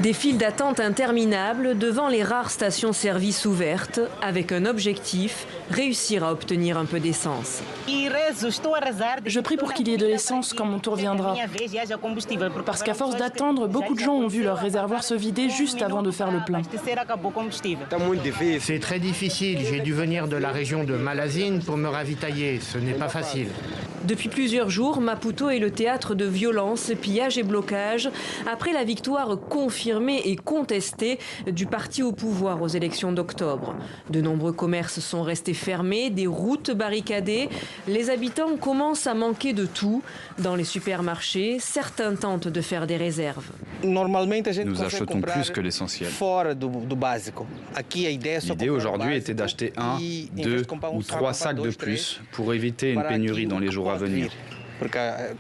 Des files d'attente interminables devant les rares stations-service ouvertes, avec un objectif, réussir à obtenir un peu d'essence. Je prie pour qu'il y ait de l'essence quand mon tour viendra. Parce qu'à force d'attendre, beaucoup de gens ont vu leur réservoir se vider juste avant de faire le plein. C'est très difficile. J'ai dû venir de la région de Malazine pour me ravitailler. Ce n'est pas facile. Depuis plusieurs jours, Maputo est le théâtre de violences, pillages et blocages après la victoire confirmée et contestée du parti au pouvoir aux élections d'octobre. De nombreux commerces sont restés fermés, des routes barricadées. Les habitants commencent à manquer de tout. Dans les supermarchés, certains tentent de faire des réserves. Nous achetons plus que l'essentiel. L'idée aujourd'hui était d'acheter 1, 2 ou 3 sacs de plus pour éviter une pénurie dans les jours à venir.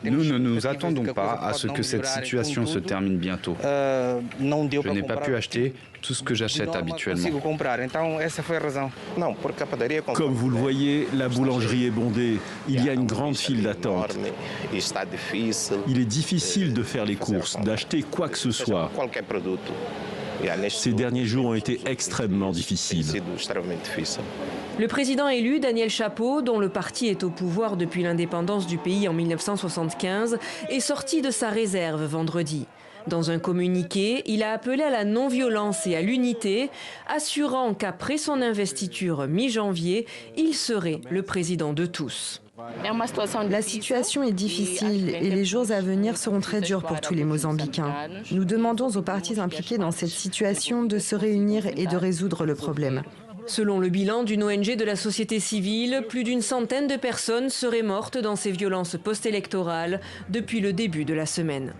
Nous ne nous attendons pas à ce que cette situation se termine bientôt. Je n'ai pas pu acheter tout ce que j'achète habituellement. Comme vous le voyez, la boulangerie est bondée. Il y a une grande file d'attente. Il est difficile de faire les courses, d'acheter quoi que ce soit. Ces derniers jours ont été extrêmement difficiles. Le président élu, Daniel Chapo, dont le parti est au pouvoir depuis l'indépendance du pays en 1975, est sorti de sa réserve vendredi. Dans un communiqué, il a appelé à la non-violence et à l'unité, assurant qu'après son investiture mi-janvier, il serait le président de tous. La situation est difficile et les jours à venir seront très durs pour tous les Mozambicains. Nous demandons aux parties impliquées dans cette situation de se réunir et de résoudre le problème. Selon le bilan d'une ONG de la société civile, plus d'une centaine de personnes seraient mortes dans ces violences post-électorales depuis le début de la semaine.